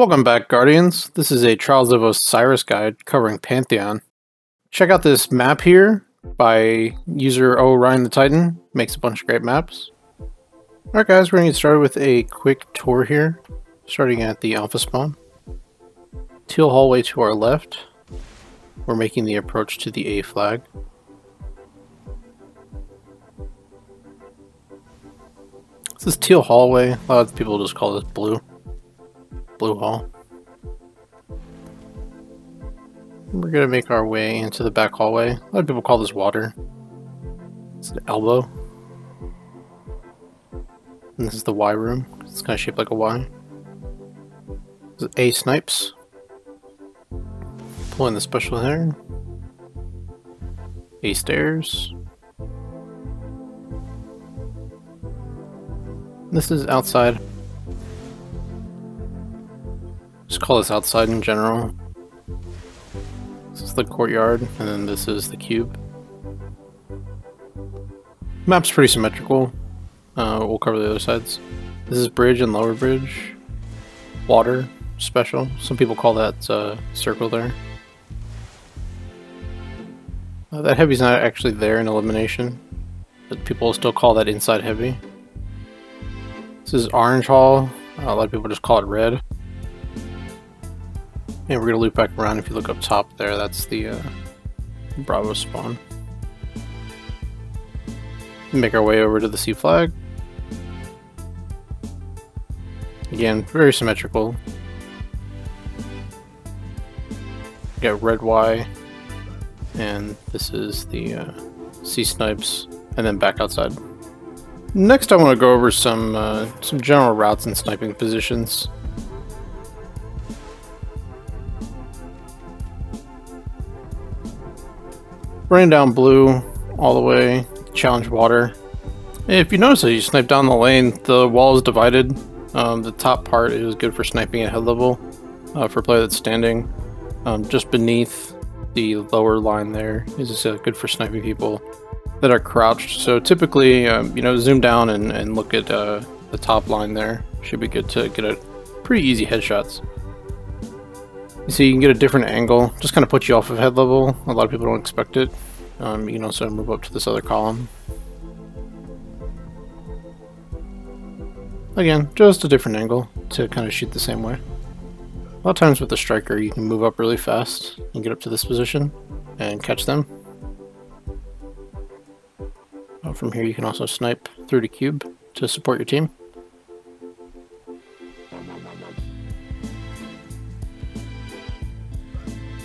Welcome back, Guardians. This is a Trials of Osiris guide covering Pantheon. Check out this map here by user Orion the Titan. Makes a bunch of great maps. Alright guys, we're going to get started with a quick tour here, starting at the Alpha spawn. Teal hallway to our left. We're making the approach to the A flag. This is Teal hallway. A lot of people just call this blue. Blue hall. We're gonna make our way into the back hallway. A lot of people call this water. It's the elbow. And this is the Y room. It's kind of shaped like a Y. This is A snipes. Pulling the special there. A stairs. This is outside. Just call this outside in general. This is the courtyard, and then this is the cube. Map's pretty symmetrical. We'll cover the other sides. This is bridge and lower bridge. Water, special. Some people call that circle there. That heavy's not actually there in elimination, but people still call that inside heavy. This is orange hall. A lot of people just call it red. And we're going to loop back around. If you look up top there, that's the Bravo spawn. Make our way over to the C flag. Again, very symmetrical. We got red Y, and this is the C snipes, and then back outside. Next I want to go over some general routes and sniping positions. Running down blue all the way, challenge water. If you notice that you snipe down the lane, the wall is divided. The top part is good for sniping at head level for a player that's standing. Just beneath the lower line there is good for sniping people that are crouched. So typically, zoom down and look at the top line there. Should be good to get a pretty easy headshots. You see, you can get a different angle, just kind of put you off of head level. A lot of people don't expect it. You can also move up to this other column. Again, just a different angle to kind of shoot the same way. A lot of times with the striker, you can move up really fast and get up to this position and catch them. From here, you can also snipe through the cube to support your team.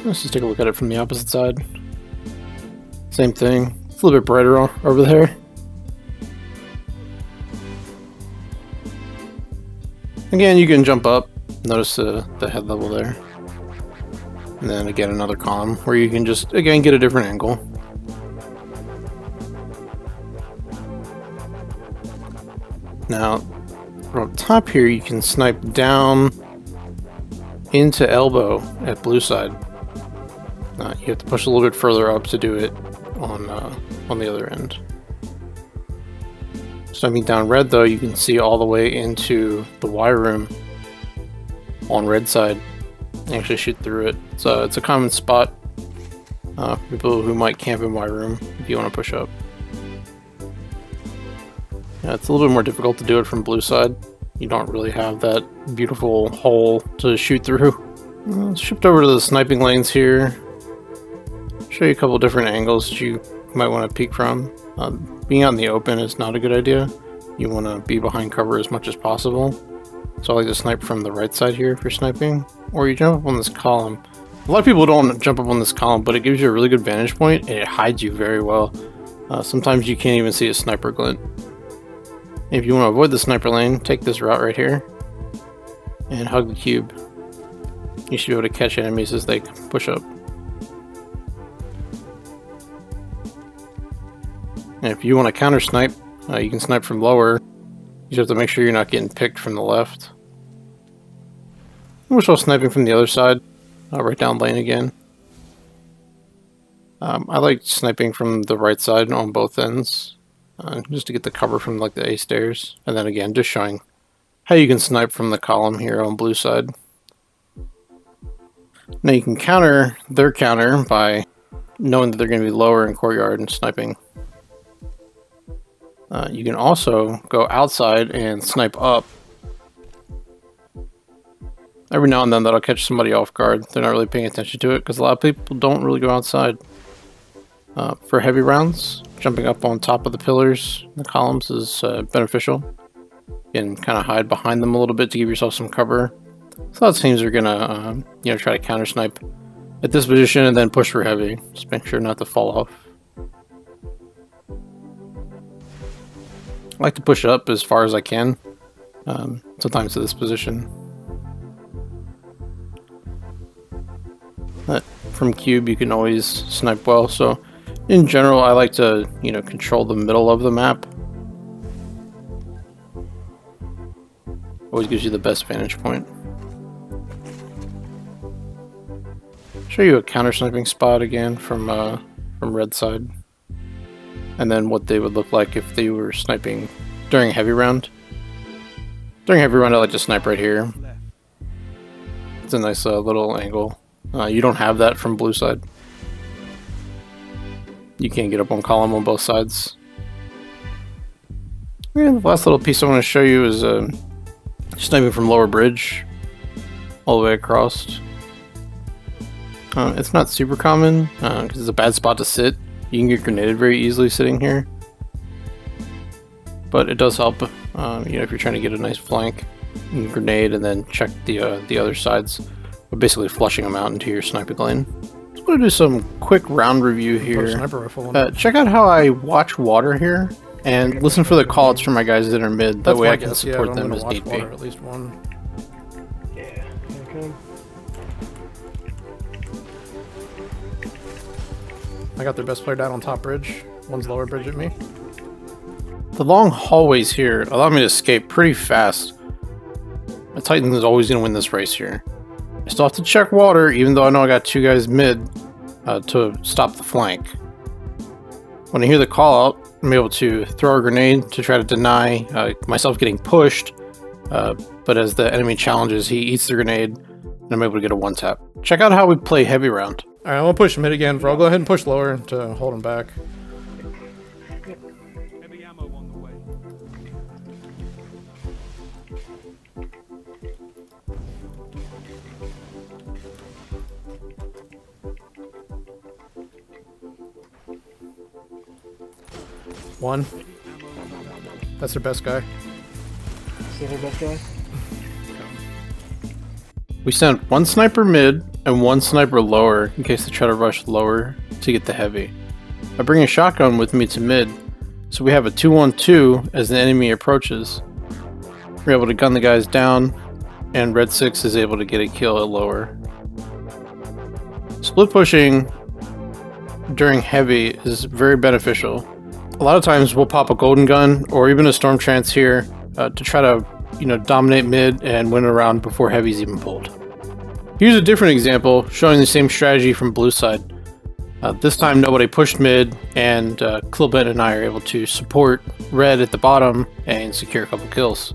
Let's just take a look at it from the opposite side. Same thing. It's a little bit brighter over there. Again, you can jump up. Notice the head level there. And then again, another column where you can just, again, get a different angle. Now, from up top here, you can snipe down into elbow at blue side. You have to push a little bit further up to do it on the other end. Sniping down red, though, you can see all the way into the Y room on red side. And actually shoot through it. So it's a common spot for people who might camp in Y room if you want to push up. Yeah, it's a little bit more difficult to do it from blue side. You don't really have that beautiful hole to shoot through. Let's shift over to the sniping lanes here. Show you a couple different angles that you might want to peek from. Being out in the open is not a good idea. You want to be behind cover as much as possible. So I like to snipe from the right side here for sniping. Or you jump up on this column. A lot of people don't jump up on this column, but it gives you a really good vantage point and it hides you very well. Sometimes you can't even see a sniper glint. If you want to avoid the sniper lane, take this route right here and hug the cube. You should be able to catch enemies as they push up. And if you want to counter snipe, you can snipe from lower. You just have to make sure you're not getting picked from the left. We're still sniping from the other side, right down lane again. I like sniping from the right side on both ends. Just to get the cover from like the A stairs, and then again just showing how you can snipe from the column here on blue side. Now you can counter their counter by knowing that they're going to be lower in courtyard and sniping. You can also go outside and snipe up. Every now and then that'll catch somebody off guard. They're not really paying attention to it because a lot of people don't really go outside. For heavy rounds, jumping up on top of the pillars, the columns is beneficial. You can kind of hide behind them a little bit to give yourself some cover. So a lot of teams are gonna, try to counter snipe at this position and then push for heavy. Just make sure not to fall off. I like to push up as far as I can, sometimes to this position. But from cube you can always snipe well, so in general I like to, control the middle of the map. Always gives you the best vantage point. Show you a counter sniping spot again from red side. And then what they would look like if they were sniping during a heavy round. During a heavy round I like to snipe right here. It's a nice little angle. You don't have that from blue side. You can't get up on column on both sides. And the last little piece I want to show you is sniping from lower bridge all the way across. It's not super common because it's a bad spot to sit. You can get grenaded very easily sitting here, but it does help. If you're trying to get a nice flank, you can grenade and then check the other sides, but basically flushing them out into your sniping lane. So I'm going to do some quick round review here. Check out how I watch water here, and listen for the callouts from my guys that are mid. That way I can support them as need be. At least one. Yeah. Okay. I got their best player down on top bridge. One's lower bridge at me. The long hallways here allow me to escape pretty fast. My Titan is always going to win this race here. I still have to check water, even though I know I got two guys mid to stop the flank. When I hear the call out, I'm able to throw a grenade to try to deny myself getting pushed. But as the enemy challenges, he eats the grenade, and I'm able to get a one tap. Check out how we play heavy round. Alright, I'm gonna push mid again, I'll go ahead and push lower to hold him back. Heavy ammo on the way. One. That's their best guy. Is that their best guy? We sent one sniper mid and one sniper lower in case they try to rush lower to get the heavy. I bring a shotgun with me to mid, so we have a 2-1-2 as the enemy approaches. We're able to gun the guys down, and red 6 is able to get a kill at lower. Split pushing during heavy is very beneficial. A lot of times we'll pop a golden gun or even a storm trance here to try to dominate mid and win a round before heavy's even pulled. Here's a different example showing the same strategy from blue side. This time nobody pushed mid, and Klilbent and I are able to support red at the bottom and secure a couple kills.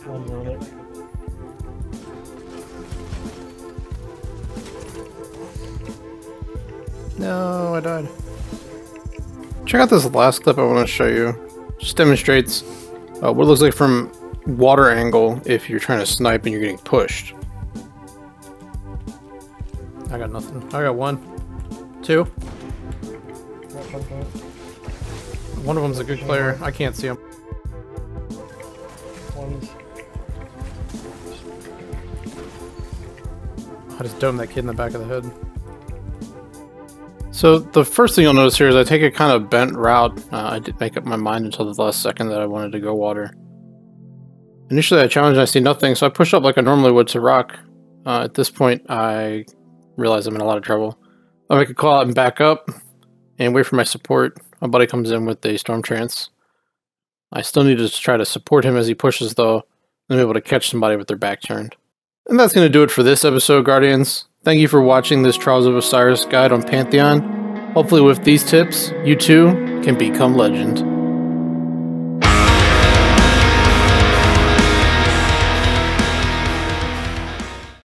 One's on it. No, I died. Check out this last clip I want to show you. Just demonstrates what it looks like from water angle if you're trying to snipe and you're getting pushed. I got nothing. I got one. Two. One of them's a good player. I can't see him. One's I just domed that kid in the back of the head. So the first thing you'll notice here is I take a kind of bent route. I didn't make up my mind until the last second that I wanted to go water. Initially I challenged and I see nothing, so I push up like I normally would to rock. At this point I realize I'm in a lot of trouble. I make a call out and back up and wait for my support. My buddy comes in with a storm trance. I still need to try to support him as he pushes though, and I'm able to catch somebody with their back turned. And that's going to do it for this episode, Guardians. Thank you for watching this Trials of Osiris guide on Pantheon. Hopefully with these tips, you too can become legend.